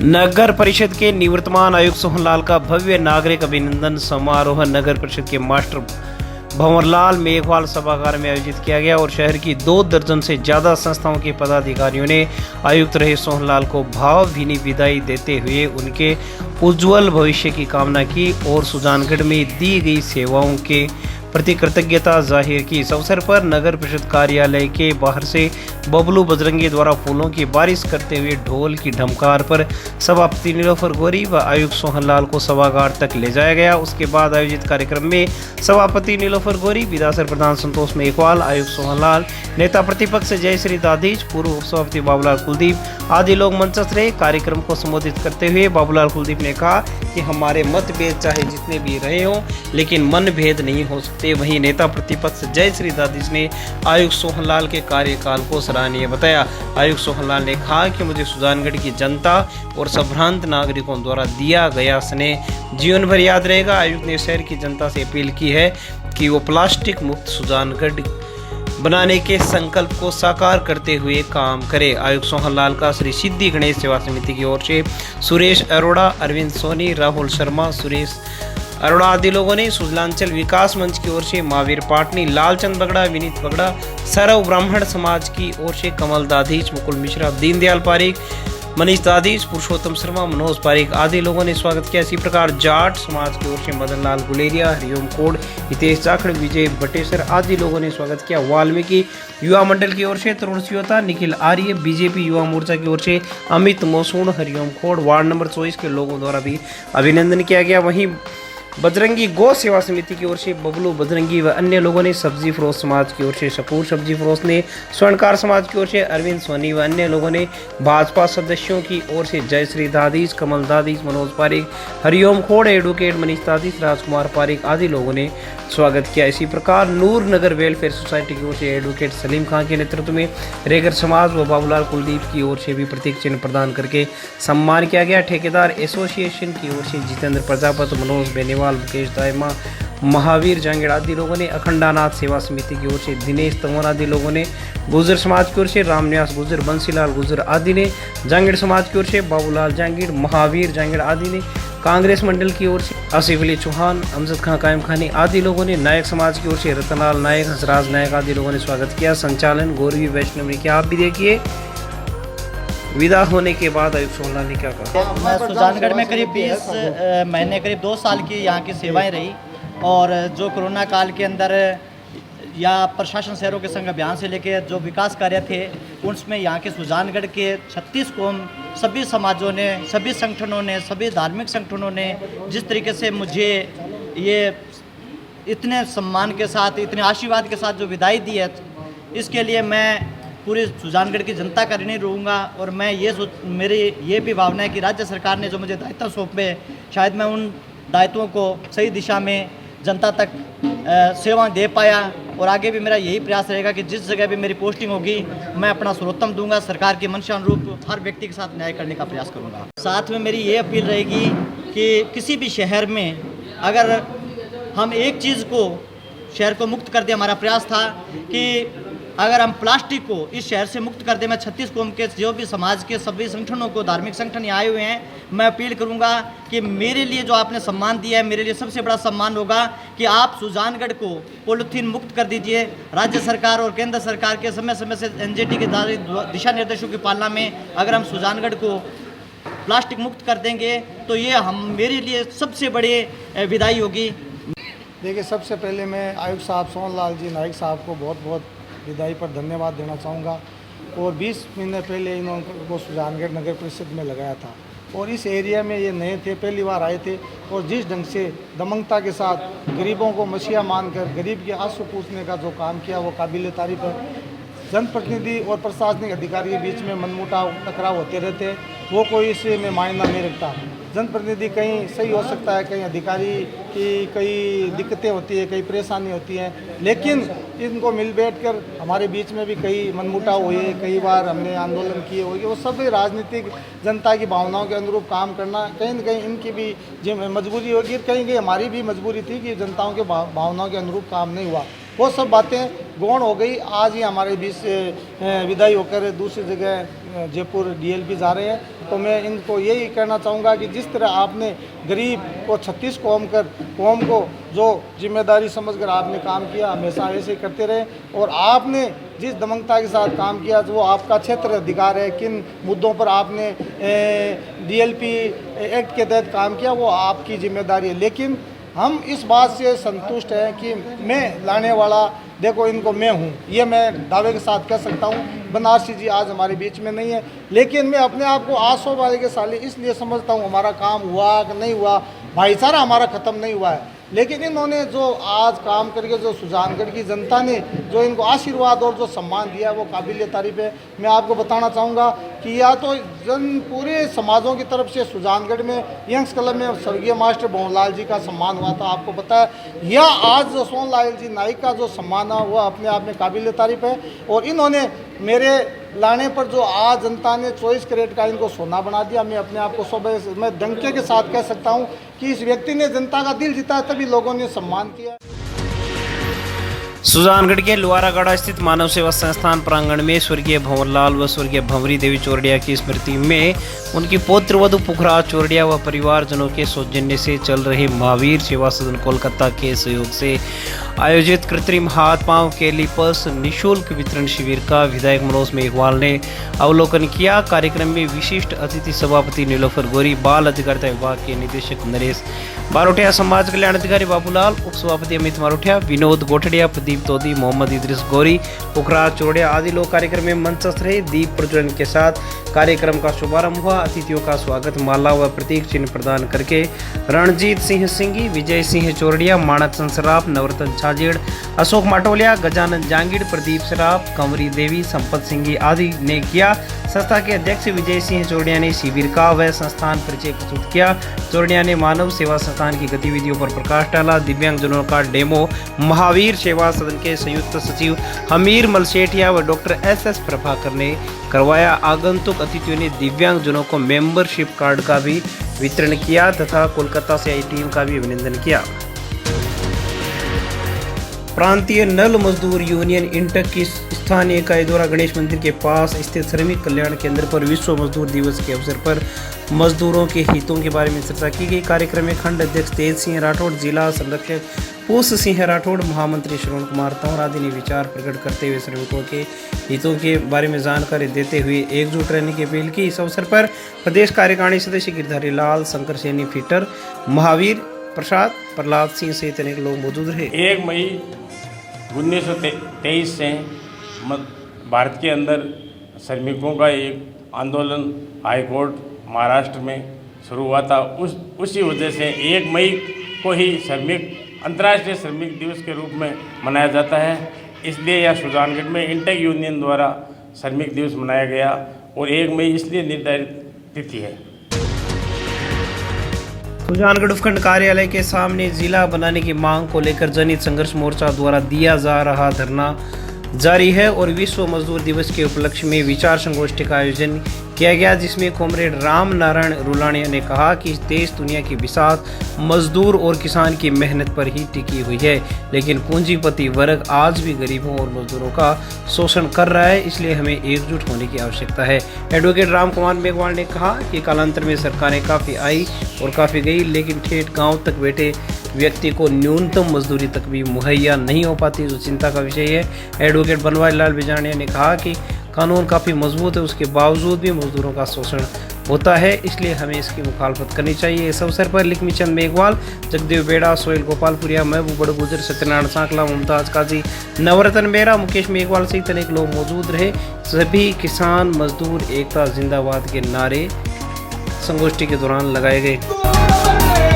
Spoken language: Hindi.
नगर परिषद के निवर्तमान आयुक्त सोहनलाल का भव्य नागरिक अभिनंदन समारोह नगर परिषद के मास्टर भंवरलाल मेघवाल सभागार में आयोजित किया गया और शहर की 2 दर्जन से ज्यादा संस्थाओं के पदाधिकारियों ने आयुक्त रहे सोहनलाल को भावभीनी विदाई देते हुए उनके उज्जवल भविष्य की कामना की और सुजानगढ़ में दी गई सेवाओं के प्रति कृतज्ञता जाहिर की। इस अवसर पर नगर परिषद कार्यालय के बाहर से बबलू बजरंगी द्वारा फूलों की बारिश करते हुए ढोल की ढमकार पर सभापति नीलोफर गौरी व आयुक्त सोहनलाल को सभागार तक ले जाया गया। उसके बाद आयोजित कार्यक्रम में सभापति नीलोफर गौरी, विधासर प्रधान संतोष मेघवाल, आयुक्त सोहनलाल, नेता प्रतिपक्ष जयश्री दादीज, पूर्व उपसभापति बाबूलाल कुलदीप आदि लोग मंचस्थ रहे। कार्यक्रम को संबोधित करते हुए बाबूलाल कुलदीप ने कहा कि हमारे मतभेद चाहे जितने भी रहे हों लेकिन मनभेद नहीं हो सकते। वहीं नेता प्रतिपक्ष जयश्री दादीज ने आयुक्त सोहनलाल के कार्यकाल को सराहनीय बताया। आयुक्त सोहनलाल ने कहा कि मुझे सुजानगढ़ की जनता और संभ्रांत नागरिकों द्वारा दिया गया स्नेह जीवन भर याद रहेगा। आयुक्त ने शहर की जनता से अपील की है कि वो प्लास्टिक मुक्त सुजानगढ़ बनाने के संकल्प को साकार करते हुए काम करे। आयुक्त सोहनलाल का श्री सिद्धि गणेश सेवा समिति की ओर से सुरेश अरोड़ा, अरविंद सोनी, राहुल शर्मा, सुरेश अरोड़ा आदि लोगों ने, सुजलांचल विकास मंच की ओर से महावीर पाटनी, लालचंद बगड़ा, विनीत बगड़ा, सरव ब्राह्मण समाज की ओर से कमल दादीज, मुकुल मिश्रा, दीनदयाल पारिक, मनीष दादीज, पुरुषोत्तम शर्मा, मनोज पारिक आदि लोगों ने स्वागत किया। इसी प्रकार जाट समाज की ओर से मदन लाल गुलेरिया, हरिओम कोड, हितेश जाखड़, विजय बटेसर आदि लोगों ने स्वागत किया। वाल्मीकि युवा मंडल की ओर से तरुण सियोता, निखिल आर्य, बीजेपी युवा मोर्चा की ओर से अमित मोसूण, हरिओम खोड़, वार्ड नंबर 24 के लोगों द्वारा भी अभिनंदन किया गया। वहीं बजरंगी गौ सेवा समिति की ओर से बबलू बजरंगी व अन्य लोगों ने, सब्जी फरोश समाज की ओर से शकूर सब्जी फरोश ने, स्वर्णकार समाज की ओर से अरविंद सोनी व अन्य लोगों ने, भाजपा सदस्यों की ओर से जयश्री दादीज, कमल दादीज, मनोज पारिक, हरिओम खोड़, एडवोकेट मनीष दादीज, राजकुमार पारिक आदि लोगों ने स्वागत किया। इसी प्रकार नूर नगर वेलफेयर सोसाइटी की ओर से एडवोकेट सलीम खान के नेतृत्व में रेगर समाज व बाबूलाल कुलदीप की ओर से भी प्रतीक चिन्ह प्रदान करके सम्मान किया गया। ठेकेदार एसोसिएशन की ओर से जितेंद्र प्रजापति, मनोज बेनीवाल, मुकेश दायमा, महावीर जांगड़ आदि लोगों ने, अखंडानाथ सेवा समिति की ओर से दिनेश तंवर आदि लोगों ने, गुर्जर समाज की ओर से रामन्यास गुर्जर, बंसीलाल गुर्जर आदि ने, जांगड़ समाज की ओर से बाबूलाल जांगड़, महावीर जांगड़ आदि ने, कांग्रेस मंडल की ओर से आसिफ अली चौहान, अमजद खां कायम खानी आदि लोगों ने, नायक समाज की ओर से रतनलाल नायक, हंसराज नायक आदि लोगों ने स्वागत किया। संचालन गौरवी वैष्णव ने किया। आप भी देखिए विदा होने के बाद आयुक्त सोहनलाल ने क्या कहा। मैं सुजानगढ़ में करीब 20 महीने, करीब 2 साल की यहाँ की सेवाएं रही और जो कोरोना काल के अंदर या प्रशासन शहरों के संग अभियान से लेकर जो विकास कार्य थे उसमें यहाँ के सुजानगढ़ के 36 कौम, सभी समाजों ने, सभी संगठनों ने, सभी धार्मिक संगठनों ने जिस तरीके से मुझे ये इतने सम्मान के साथ, इतने आशीर्वाद के साथ जो विदाई दी है, इसके लिए मैं पूरी सुजानगढ़ की जनता का ऋणी रहूँगा। और मैं मेरी ये भी भावना है कि राज्य सरकार ने जो मुझे दायित्व सौंपे, शायद मैं उन दायित्वों को सही दिशा में जनता तक सेवा दे पाया और आगे भी मेरा यही प्रयास रहेगा कि जिस जगह भी मेरी पोस्टिंग होगी मैं अपना सर्वोत्तम दूंगा, सरकार की मंशा अनुरूप हर व्यक्ति के साथ न्याय करने का प्रयास करूंगा। साथ में मेरी ये अपील रहेगी कि किसी भी शहर में अगर हम एक चीज़ को, शहर को मुक्त कर दे, हमारा प्रयास था कि अगर हम प्लास्टिक को इस शहर से मुक्त कर दें। मैं 36 कौम के जो भी समाज के सभी संगठनों को, धार्मिक संगठन यहाँ आए हुए हैं, मैं अपील करूंगा कि मेरे लिए जो आपने सम्मान दिया है, मेरे लिए सबसे बड़ा सम्मान होगा कि आप सुजानगढ़ को पॉलीथीन मुक्त कर दीजिए। राज्य सरकार और केंद्र सरकार के समय समय से एनजीटी के दिशा निर्देशों की पालना में अगर हम सुजानगढ़ को प्लास्टिक मुक्त कर देंगे तो ये मेरे लिए सबसे बड़ी विदाई होगी। देखिए, सबसे पहले मैं आयुक्त साहब सोहनलाल जी नायक साहब को बहुत बहुत विदाई पर धन्यवाद देना चाहूँगा। और 20 महीने पहले इन्होंने सुजानगढ़ नगर परिषद में लगाया था और इस एरिया में ये नए थे, पहली बार आए थे और जिस ढंग से दमंगता के साथ गरीबों को मसीहा मानकर गरीब के आंसू पूछने का जो काम किया वो काबिल तारीफ है। जनप्रतिनिधि और प्रशासनिक अधिकारी के बीच में मनमुटाव, टकराव होते रहते, वो कोई इसे में मायना नहीं रखता। जनप्रतिनिधि कहीं सही हो सकता है, कहीं अधिकारी की कई दिक्कतें होती है, कई परेशानी होती है, लेकिन इनको मिल बैठ कर हमारे बीच में भी कई मनमुटाव हुए, कई बार हमने आंदोलन किए हुए, वो सभी राजनीतिक जनता की भावनाओं के अनुरूप काम करना कहीं न कहीं इनकी भी मजबूरी होगी, कहीं कहीं हमारी भी मजबूरी थी कि जनताओं के भावनाओं के अनुरूप काम नहीं हुआ। वो सब बातें गौण हो गई। आज ही हमारे बीच से विदाई होकर दूसरी जगह जयपुर डीएलपी जा रहे हैं। तो मैं इनको यही कहना चाहूँगा कि जिस तरह आपने गरीब को 36 कौम को जो जिम्मेदारी समझकर आपने काम किया, हमेशा ऐसे ही करते रहे। और आपने जिस दमंगता के साथ काम किया, वो आपका क्षेत्र अधिकार है, किन मुद्दों पर आपने DLP एक्ट के तहत काम किया, वो आपकी जिम्मेदारी है। लेकिन हम इस बात से संतुष्ट हैं कि मैं लाने वाला, देखो इनको मैं हूँ, ये मैं दावे के साथ कह सकता हूँ। बनारसी जी आज हमारे बीच में नहीं है, लेकिन मैं अपने आप को आसो भाग्यशाली इसलिए समझता हूँ। हमारा काम हुआ कि नहीं हुआ, भाईचारा हमारा ख़त्म नहीं हुआ है, लेकिन इन्होंने जो आज काम करके जो सुजानगढ़ की जनता ने जो इनको आशीर्वाद और जो सम्मान दिया वो काबिल तारीफ़ है। मैं आपको बताना चाहूँगा कि या तो पूरे समाजों की तरफ से सुजानगढ़ में यंग्स क्लब में स्वर्गीय मास्टर भंवरलाल जी का सम्मान हुआ था, आपको पता है, या आज जो सोहनलाल जी नाइक का जो सम्मान है वो अपने आप में काबिल तारीफ़ है। और इन्होंने मेरे लाने पर जो आज जनता ने 24 कैरेट का इनको सोना बना दिया, मैं अपने आप को मैं डंके के साथ कह सकता हूँ कि इस व्यक्ति ने जनता का दिल जीता, तभी लोगों ने सम्मान किया। सुजानगढ़ के लुआरागढ़ स्थित मानव सेवा संस्थान प्रांगण में स्वर्गीय भंवरलाल व स्वर्गीय भंवरी देवी चौरडिया की स्मृति में उनकी पौत्र वधु पुखराज चौरडिया व परिवारजनों के सौजन्य से चल रहे महावीर सेवा सदन कोलकाता के सहयोग से आयोजित कृत्रिम हाथ पांव कैलिपर्स निःशुल्क वितरण शिविर का विधायक मनोज मेघवाल ने अवलोकन किया। कार्यक्रम में विशिष्ट अतिथि सभापति नीलोफर गौरी, बाल अधिकारिता विभाग के निदेशक नरेश बारोटिया, समाज कल्याण अधिकारी बाबूलाल, उप सभापति अमित मारोटिया, विनोद गोठड़िया, प्रदीप तोदी, मोहम्मद इदरीस गौरी, पुखराज चौरडिया आदि लोग कार्यक्रम में मंचस्थ रहे। दीप प्रज्वलन के साथ कार्यक्रम का शुभारंभ हुआ। अतिथियों का स्वागत माला व प्रतीक चिन्ह प्रदान करके रणजीत सिंह सिंगी, विजय सिंह चौरडिया, माणक सराफ, नवरतन छाजेड़, अशोक माटोलिया, गजानन जांगीड़, प्रदीप सराफ, कंवरी देवी, संपत सिंगी आदि ने किया। संस्था के अध्यक्ष विजय सिंह चौरडिया ने शिविर का व संस्थान परिचय प्रस्तुत किया। चौरडिया ने मानव सेवा संस्थान की गतिविधियों पर प्रकाश डाला। दिव्यांगजनों का डेमो महावीर सेवा सदन के संयुक्त सचिव हमीर मलसेठिया व डॉक्टर SS प्रभाकर ने करवाया। आगंतुक अतिथियों ने दिव्यांगजनों को मेंबरशिप कार्ड का भी वितरण किया तथा कोलकाता से आई टीम का भी अभिनंदन किया। प्रांतीय नल मजदूर यूनियन इंटक की स्थानीय इकाई द्वारा गणेश मंदिर के पास स्थित श्रमिक कल्याण केंद्र पर विश्व मजदूर दिवस के अवसर पर मजदूरों के हितों के बारे में चर्चा की गई। कार्यक्रम में खंड अध्यक्ष तेज सिंह राठौड़, जिला संरक्षक पूस सिंह राठौड़, महामंत्री श्रवण कुमार तंवर आदि ने विचार प्रकट करते हुए श्रमिकों के हितों के बारे में जानकारी देते हुए एकजुट रहने की अपील की। इस अवसर पर प्रदेश कार्यकारिणी सदस्य गिरधारी लाल, शंकर सैनी फीटर, महावीर प्रसाद, प्रहलाद सिंह सहित अनेक लोग मौजूद रहे। 1 मई 1923 से भारत के अंदर श्रमिकों का एक आंदोलन हाईकोर्ट महाराष्ट्र में शुरू हुआ था। उसी वजह से 1 मई को ही अंतर्राष्ट्रीय श्रमिक दिवस के रूप में मनाया जाता है। इसलिए यह सुजानगढ़ में इंटक यूनियन द्वारा श्रमिक दिवस मनाया गया और 1 मई इसलिए निर्धारित तिथि है। सुजानगढ़ उपखंड कार्यालय के सामने जिला बनाने की मांग को लेकर जनहित संघर्ष मोर्चा द्वारा दिया जा रहा धरना जारी है और विश्व मजदूर दिवस के उपलक्ष्य में विचार संगोष्ठी का आयोजन किया गया, जिसमें कॉमरेड राम नारायण रुलाणिया ने कहा कि देश दुनिया की बिसात मजदूर और किसान की मेहनत पर ही टिकी हुई है, लेकिन पूंजीपति वर्ग आज भी गरीबों और मजदूरों का शोषण कर रहा है, इसलिए हमें एकजुट होने की आवश्यकता है। एडवोकेट राम कुमार मेघवाल ने कहा कि कालांतर में सरकारें काफ़ी आई और काफ़ी गई, लेकिन ठेठ गाँव तक बैठे व्यक्ति को न्यूनतम मजदूरी तक भी मुहैया नहीं हो पाती, जो चिंता का विषय है। एडवोकेट बनवारी लाल बिजानिया ने कहा कि कानून काफ़ी मजबूत है, उसके बावजूद भी मजदूरों का शोषण होता है, इसलिए हमें इसकी मुखालफत करनी चाहिए। इस अवसर पर लिखमी चंद मेघवाल, जगदेव बेड़ा, सोहेल गोपालपुरिया, महबूब बड़गुजर, सत्यनारायण सांकला, मुमताज काजी, नवरतन बेरा, मुकेश मेघवाल सहित अनेक लोग मौजूद रहे। सभी किसान मजदूर एकता जिंदाबाद के नारे संगोष्ठी के दौरान लगाए गए।